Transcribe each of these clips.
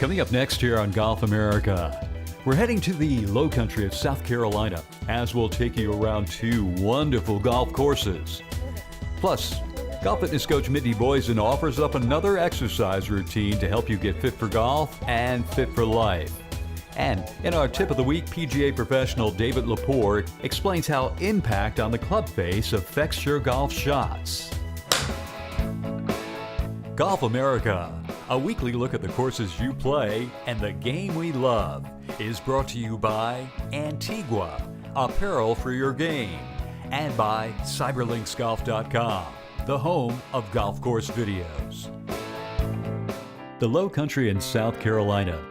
Coming up next here on Golf America, we're heading to the low country of South Carolina as we'll take you around two wonderful golf courses. Plus, golf fitness coach Mindy Boysen offers up another exercise routine to help you get fit for golf and fit for life. And in our tip of the week, PGA professional David Lepore explains how impact on the club face affects your golf shots. Golf America, a weekly look at the courses you play and the game we love, is brought to you by Antigua, apparel for your game, and by cyberlinksgolf.com, the home of golf course videos. The low country in South Carolina.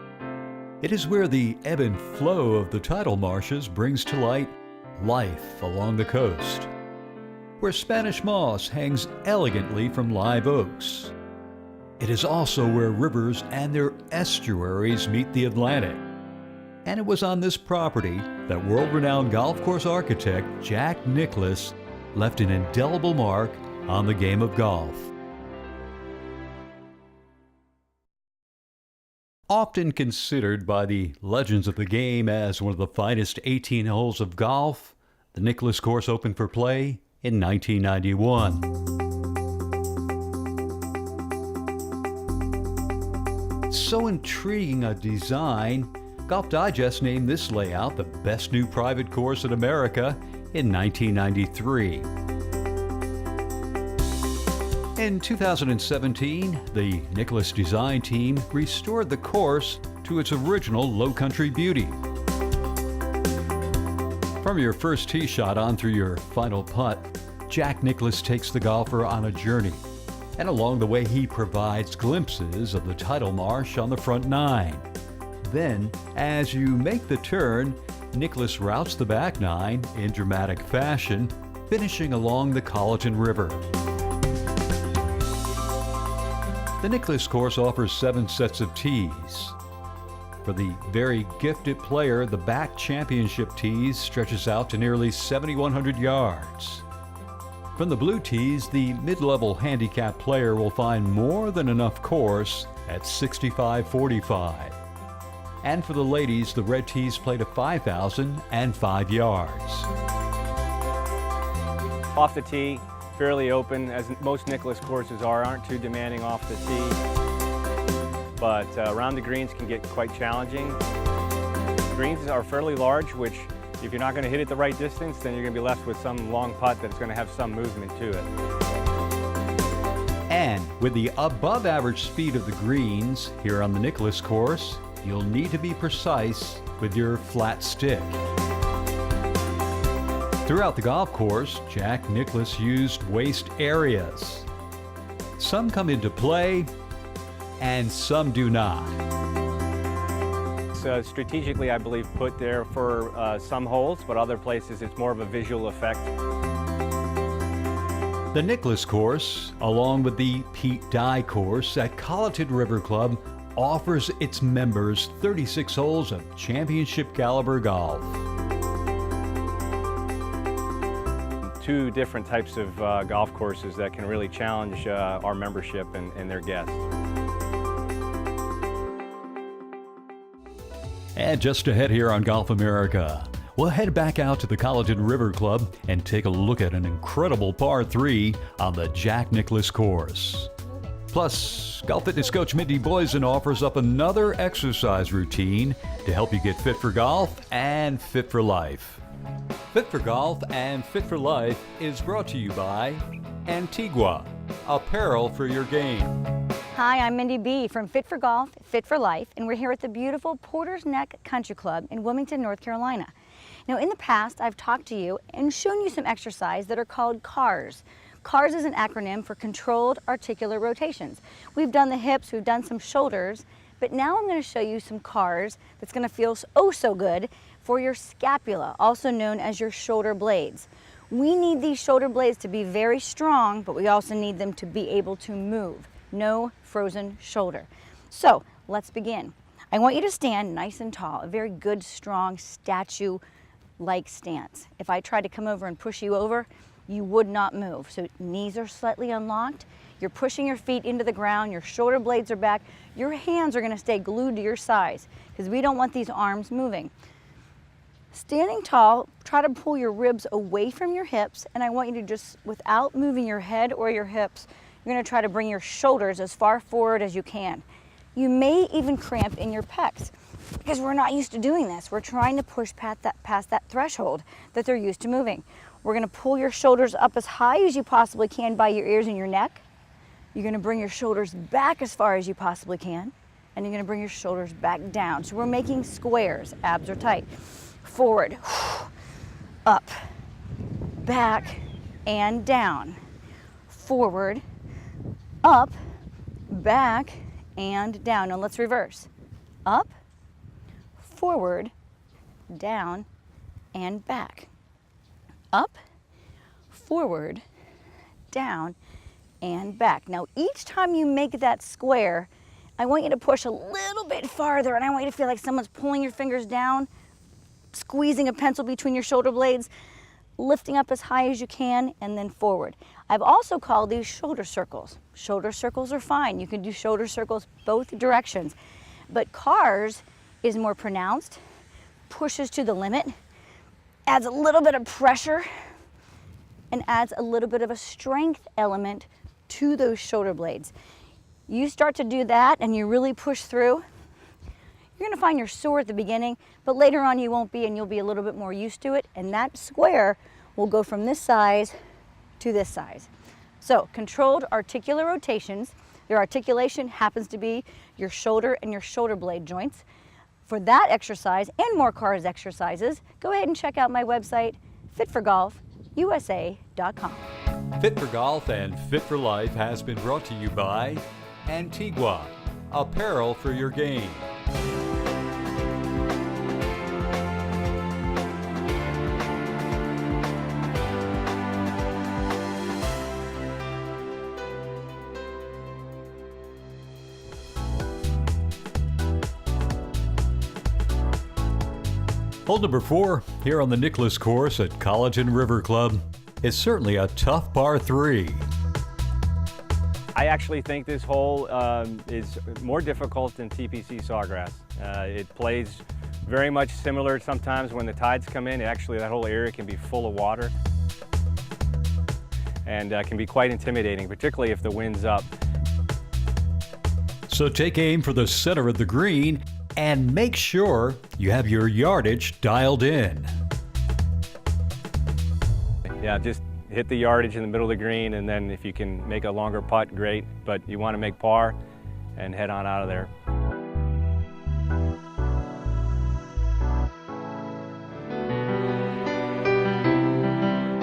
It is where the ebb and flow of the tidal marshes brings to light life along the coast, where Spanish moss hangs elegantly from live oaks. It is also where rivers and their estuaries meet the Atlantic. And it was on this property that world-renowned golf course architect Jack Nicklaus left an indelible mark on the game of golf. Often considered by the legends of the game as one of the finest 18 holes of golf, the Nicklaus course opened for play in 1991. So intriguing a design, Golf Digest named this layout the best new private course in America in 1993. In 2017, the Nicklaus design team restored the course to its original low country beauty. From your first tee shot on through your final putt, Jack Nicklaus takes the golfer on a journey. And along the way, he provides glimpses of the tidal marsh on the front nine. Then, as you make the turn, Nicklaus routes the back nine in dramatic fashion, finishing along the Colleton River. The Nicklaus course offers 7 sets of tees. For the very gifted player, the back championship tees stretches out to nearly 7,100 yards. From the blue tees, the mid-level handicap player will find more than enough course at 65.45. And for the ladies, the red tees play to 5,005 yards. Off the tee, fairly open, as most Nicklaus courses aren't too demanding off the tee. But around the greens can get quite challenging. Greens are fairly large, which if you're not going to hit it the right distance, then you're going to be left with some long putt that's going to have some movement to it. And with the above average speed of the greens here on the Nicklaus course, you'll need to be precise with your flat stick. Throughout the golf course, Jack Nicklaus used waste areas. Some come into play and some do not. Strategically, I believe, put there for some holes, but other places it's more of a visual effect. The Nicklaus course, along with the Pete Dye course at Colleton River Club, offers its members 36 holes of championship caliber golf. 2 different types of golf courses that can really challenge our membership and their guests. And just ahead here on Golf America, we'll head back out to the Colleton River Club and take a look at an incredible par 3 on the Jack Nicklaus course. Plus, golf fitness coach Mindy Boysen offers up another exercise routine to help you get fit for golf and fit for life. Fit for Golf and Fit for Life is brought to you by Antigua, apparel for your game. Hi, I'm Mindy B. from Fit for Golf, Fit for Life, and we're here at the beautiful Porter's Neck Country Club in Wilmington, North Carolina. Now, in the past, I've talked to you and shown you some exercise that are called CARS. CARS is an acronym for Controlled Articular Rotations. We've done the hips, we've done some shoulders, but now I'm going to show you some CARS that's going to feel oh so good for your scapula, also known as your shoulder blades. We need these shoulder blades to be very strong, but we also need them to be able to move. No frozen shoulder. So let's begin. I want you to stand nice and tall, a very good, strong, statue-like stance. If I tried to come over and push you over, you would not move. So knees are slightly unlocked. You're pushing your feet into the ground, your shoulder blades are back, Your hands are going to stay glued to your sides because we don't want these arms moving. Standing tall, try to pull your ribs away from your hips, and I want you to just, without moving your head or your hips, you're going to try to bring your shoulders as far forward as you can. You may even cramp in your pecs because we're not used to doing this. We're trying to push past that threshold that they're used to moving. We're going to pull your shoulders up as high as you possibly can by your ears and your neck. You're going to bring your shoulders back as far as you possibly can, and you're going to bring your shoulders back down. So we're making squares. Abs are tight. Forward, up, back, and down. Forward, up, back, and down. Now let's reverse. Up, forward, down, and back. Up, forward, down, and back. Now each time you make that square, I want you to push a little bit farther, and I want you to feel like someone's pulling your fingers down, squeezing a pencil between your shoulder blades, lifting up as high as you can, and then forward. I've also called these shoulder circles. Shoulder circles are fine. You can do shoulder circles both directions. But cars is more pronounced, pushes to the limit, adds a little bit of pressure, and adds a little bit of a strength element to those shoulder blades. You start to do that and you really push through, you're going to find you're sore at the beginning, but later on you won't be, and you'll be a little bit more used to it, and that square will go from this size to this size. So controlled articular rotations. Your articulation happens to be your shoulder and your shoulder blade joints. For that exercise and more cars exercises, go ahead and check out my website, fitforgolfusa.com. Fit for Golf and Fit for Life has been brought to you by Antigua, apparel for your game. Hole number 4 here on the Nicholas course at Colleton River Club is certainly a tough par 3. I actually think this hole is more difficult than TPC Sawgrass. It plays very much similar sometimes when the tides come in. Actually, that whole area can be full of water and can be quite intimidating, particularly if the wind's up. So take aim for the center of the green and make sure you have your yardage dialed in. Yeah, just hit the yardage in the middle of the green, and then if you can make a longer putt, great, but you want to make par and head on out of there.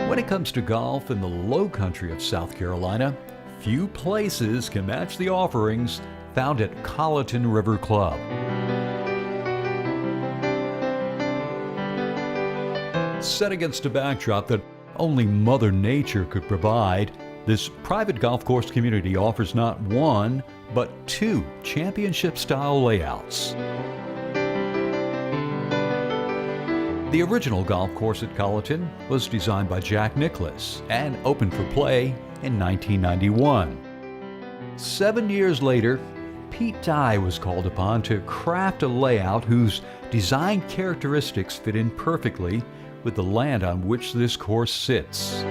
When it comes to golf in the low country of South Carolina, few places can match the offerings found at Colleton River Club. Set against a backdrop that only Mother Nature could provide, this private golf course community offers not one, but 2 championship-style layouts. The original golf course at Colleton was designed by Jack Nicklaus and opened for play in 1991. 7 years later, Pete Dye was called upon to craft a layout whose design characteristics fit in perfectly with the land on which this course sits.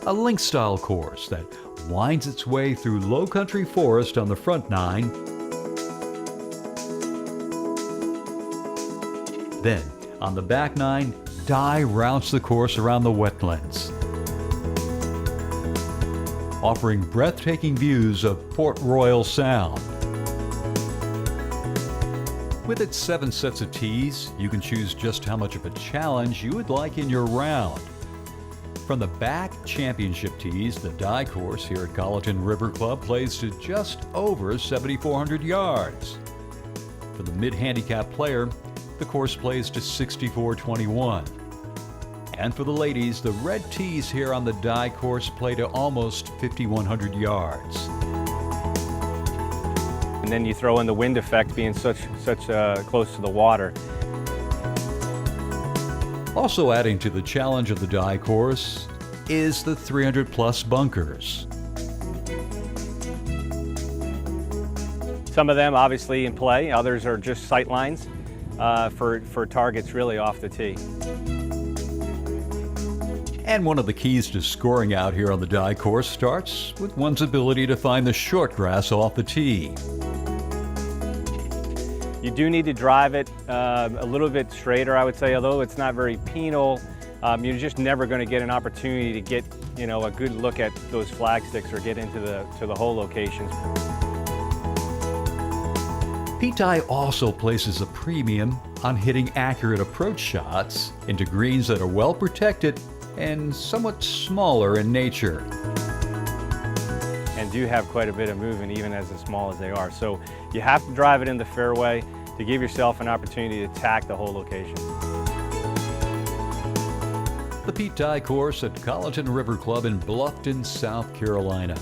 A link-style course that winds its way through low country forest on the front 9, then on the back 9, Dye routes the course around the wetlands, offering breathtaking views of Port Royal Sound. With its 7 sets of tees, you can choose just how much of a challenge you would like in your round. From the back championship tees, the Dye course here at Colleton River Club plays to just over 7,400 yards. For the mid-handicap player, the course plays to 6,421. And for the ladies, the red tees here on the Dye course play to almost 5,100 yards. And then you throw in the wind effect being such close to the water. Also adding to the challenge of the die course is the 300-plus bunkers. Some of them obviously in play, others are just sight lines for targets really off the tee. And one of the keys to scoring out here on the die course starts with one's ability to find the short grass off the tee. You do need to drive it a little bit straighter, I would say, although it's not very penal. You're just never going to get an opportunity to get, a good look at those flag sticks or get into the hole locations. Pete Dye also places a premium on hitting accurate approach shots into greens that are well protected and somewhat smaller in nature. And do have quite a bit of movement even as small as they are. So you have to drive it in the fairway to give yourself an opportunity to attack the whole location. The Pete Dye course at Colleton River Club in Bluffton, South Carolina.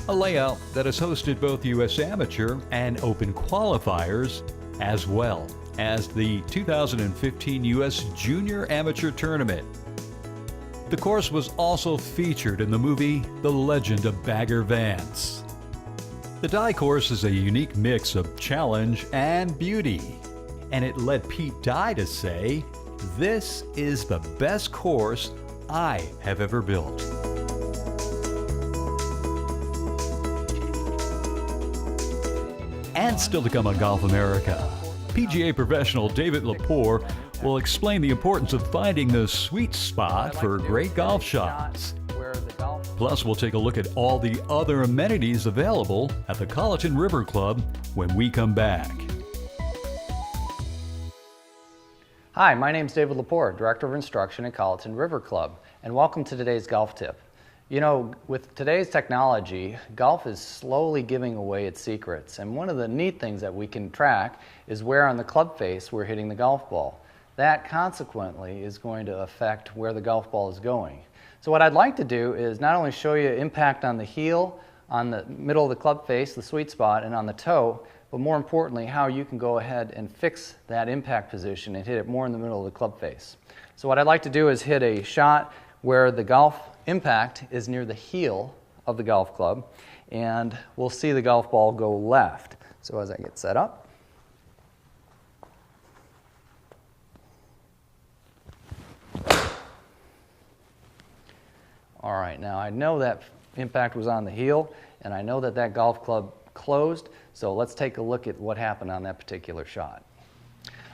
A layout that has hosted both U.S. Amateur and Open qualifiers, as well as the 2015 U.S. Junior Amateur Tournament. The course was also featured in the movie The Legend of Bagger Vance. The die course is a unique mix of challenge and beauty, and it led Pete Dye to say, "This is the best course I have ever built." And still to come on Golf America, PGA professional David Lepore will explain the importance of finding the sweet spot for great golf shots. Plus, we'll take a look at all the other amenities available at the Colleton River Club when we come back. Hi, my name is David Lepore, Director of Instruction at Colleton River Club, and welcome to today's golf tip. With today's technology, golf is slowly giving away its secrets, and one of the neat things that we can track is where on the club face we're hitting the golf ball. That consequently is going to affect where the golf ball is going. So what I'd like to do is not only show you impact on the heel, on the middle of the club face, the sweet spot, and on the toe, but more importantly, how you can go ahead and fix that impact position and hit it more in the middle of the club face. So what I'd like to do is hit a shot where the golf impact is near the heel of the golf club, and we'll see the golf ball go left. So as I get set up, all right, now I know that impact was on the heel, and I know that that golf club closed, so let's take a look at what happened on that particular shot.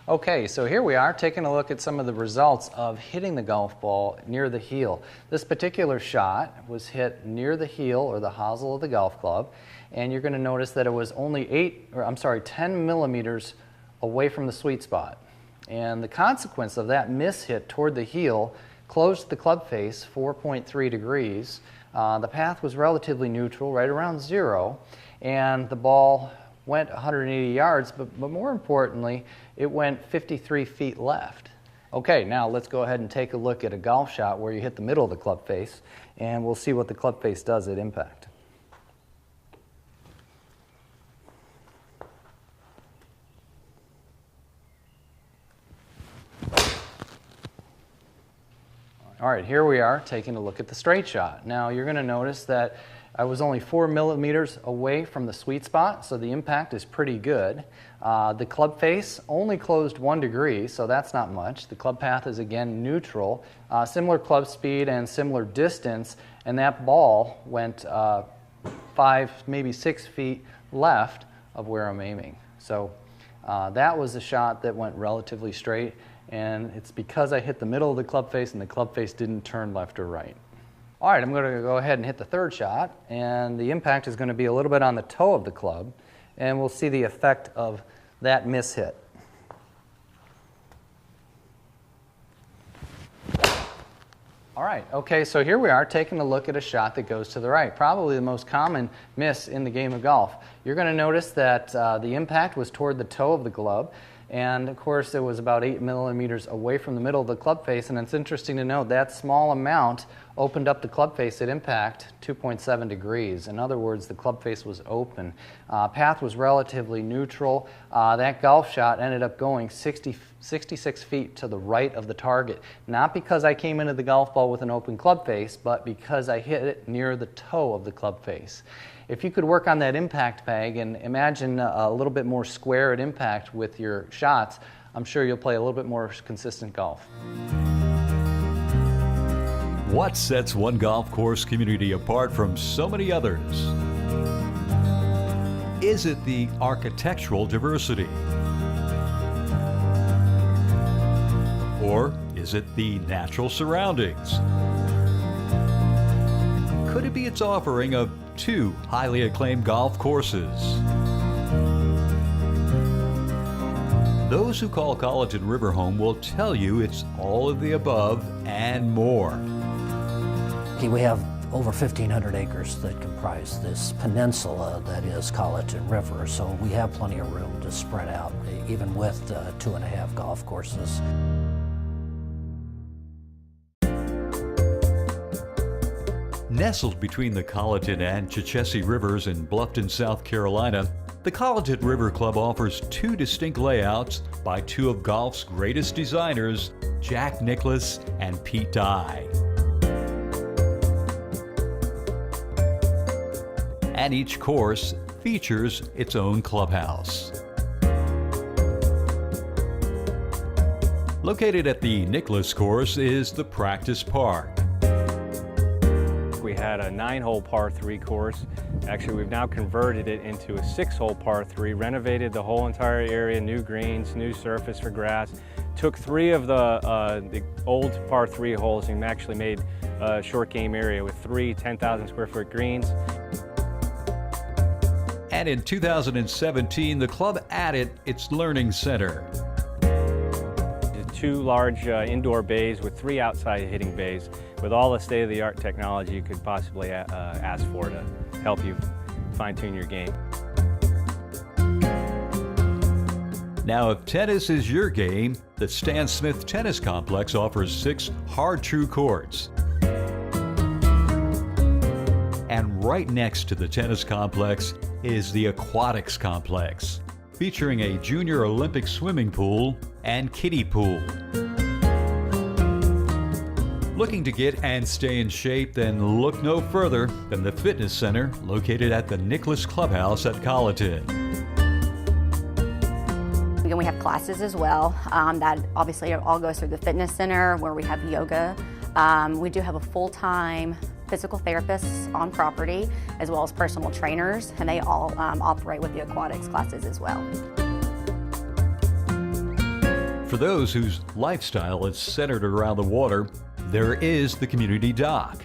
Okay, so here we are taking a look at some of the results of hitting the golf ball near the heel. This particular shot was hit near the heel or the hosel of the golf club, and you're going to notice that it was only 10 millimeters away from the sweet spot. And the consequence of that miss hit toward the heel closed the club face 4.3 degrees. The path was relatively neutral, right around 0, and the ball went 180 yards, but more importantly, it went 53 feet left. Okay, now let's go ahead and take a look at a golf shot where you hit the middle of the club face, and we'll see what the club face does at impact. All right, here we are taking a look at the straight shot. Now you're going to notice that I was only 4 millimeters away from the sweet spot, so the impact is pretty good. The club face only closed 1 degree, so that's not much. The club path is again neutral, similar club speed and similar distance, and that ball went 5, maybe 6 feet left of where I'm aiming. So that was a shot that went relatively straight, and it's because I hit the middle of the club face and the club face didn't turn left or right. All right, I'm going to go ahead and hit the third shot, and the impact is going to be a little bit on the toe of the club, and we'll see the effect of that miss hit. All right, okay, so here we are taking a look at a shot that goes to the right, probably the most common miss in the game of golf. You're going to notice that the impact was toward the toe of the glove, and of course it was about 8 millimeters away from the middle of the club face, and it's interesting to note that small amount opened up the club face at impact 2.7 degrees. In other words, the club face was open. Path was relatively neutral. That golf shot ended up going 66 66 feet to the right of the target, not because I came into the golf ball with an open club face, but because I hit it near the toe of the club face. If you could work on that impact bag and imagine a little bit more square at impact with your shots, I'm sure you'll play a little bit more consistent golf. What sets one golf course community apart from so many others? Is it the architectural diversity? Or is it the natural surroundings? Could it be its offering of 2 highly acclaimed golf courses? Those who call Colleton River home will tell you it's all of the above and more. We have over 1,500 acres that comprise this peninsula that is Colleton River, so we have plenty of room to spread out, even with 2.5 golf courses. Nestled between the Colleton and Chichessie Rivers in Bluffton, South Carolina, the Colleton River Club offers 2 distinct layouts by 2 of golf's greatest designers, Jack Nicklaus and Pete Dye. And each course features its own clubhouse. Located at the Nicklaus course is the Practice Park. We had a 9-hole par 3 course. Actually, we've now converted it into a 6-hole par 3, renovated the whole entire area, new greens, new surface for grass. Took 3 of the old par 3 holes and actually made a short game area with 3 10,000 square foot greens. And in 2017, the club added its Learning Center. 2 large indoor bays with 3 outside hitting bays with all the state-of-the-art technology you could possibly ask for to help you fine-tune your game. Now, if tennis is your game, the Stan Smith Tennis Complex offers 6 hard-true courts. And right next to the tennis complex is the Aquatics Complex, featuring a junior Olympic swimming pool and kiddie pool. Looking to get and stay in shape? Then look no further than the fitness center located at the Nicklaus Clubhouse at Colleton. Again, we have classes as well. That obviously all goes through the fitness center where we have yoga. We do have a full-time physical therapists on property, as well as personal trainers, and they all operate with the aquatics classes as well. For those whose lifestyle is centered around the water, there is the community dock,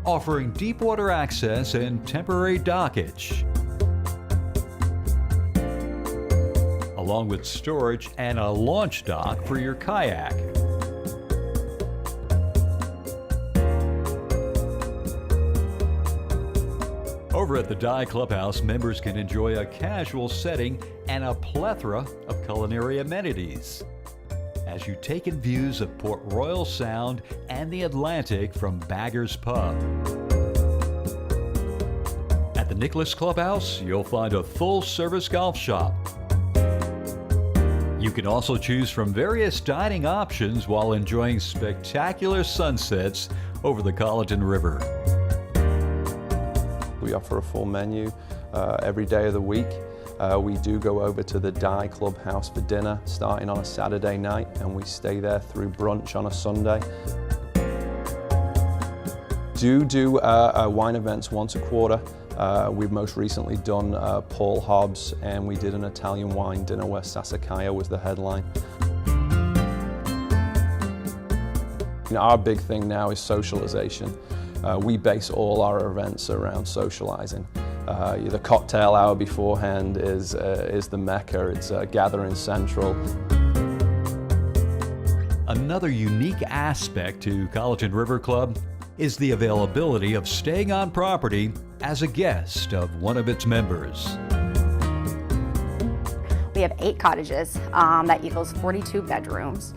offering deep water access and temporary dockage, along with storage and a launch dock for your kayak. Over at the Dye Clubhouse, members can enjoy a casual setting and a plethora of culinary amenities as you take in views of Port Royal Sound and the Atlantic from Bagger's Pub. At the Nicklaus Clubhouse, you'll find a full-service golf shop. You can also choose from various dining options while enjoying spectacular sunsets over the Colleton River. We offer a full menu every day of the week. We do go over to the Dye Clubhouse for dinner starting on a Saturday night, and we stay there through brunch on a Sunday. Do wine events once a quarter. We've most recently done Paul Hobbs, and we did an Italian wine dinner where Sassicaia was the headline. Our big thing now is socialization. We base all our events around socializing. The cocktail hour beforehand is the mecca. It's Gathering Central. Another unique aspect to Colleton River Club is the availability of staying on property as a guest of one of its members. We have 8 cottages. That equals 42 bedrooms.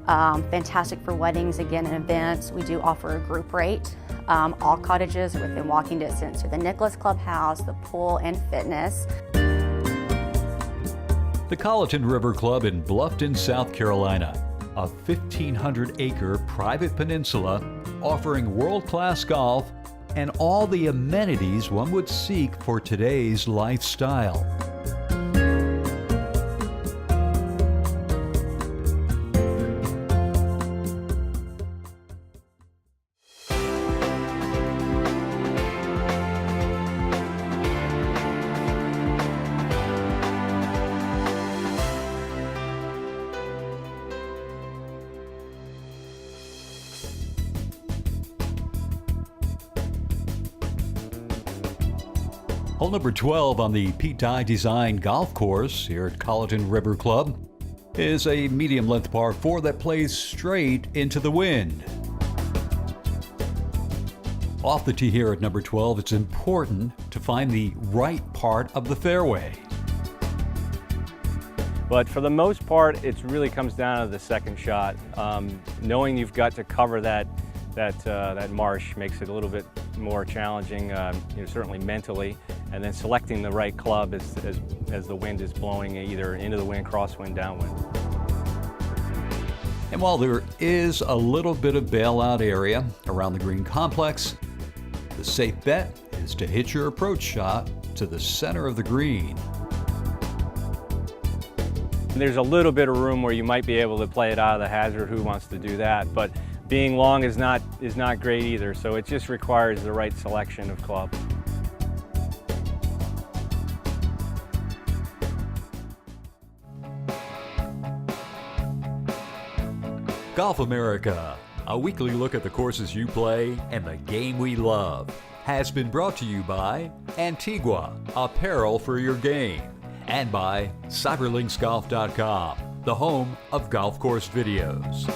Fantastic for weddings, again, and events. We do offer a group rate. All cottages are within walking distance to the Nicklaus Clubhouse, the pool, and fitness. The Colleton River Club in Bluffton, South Carolina, a 1,500-acre private peninsula offering world-class golf and all the amenities one would seek for today's lifestyle. Hole number 12 on the Pete Dye designed golf course here at Colleton River Club is a medium-length par 4 that plays straight into the wind. Off the tee here at number 12, it's important to find the right part of the fairway. But for the most part, it really comes down to the second shot. Knowing you've got to cover that marsh makes it a little bit more challenging, certainly mentally. And then selecting the right club as the wind is blowing either into the wind, crosswind, downwind. And while there is a little bit of bailout area around the green complex, the safe bet is to hit your approach shot to the center of the green. There's a little bit of room where you might be able to play it out of the hazard. Who wants to do that? But being long is not great either, so it just requires the right selection of club. Golf America, a weekly look at the courses you play and the game we love, has been brought to you by Antigua, apparel for your game, and by CyberLinksGolf.com, the home of golf course videos.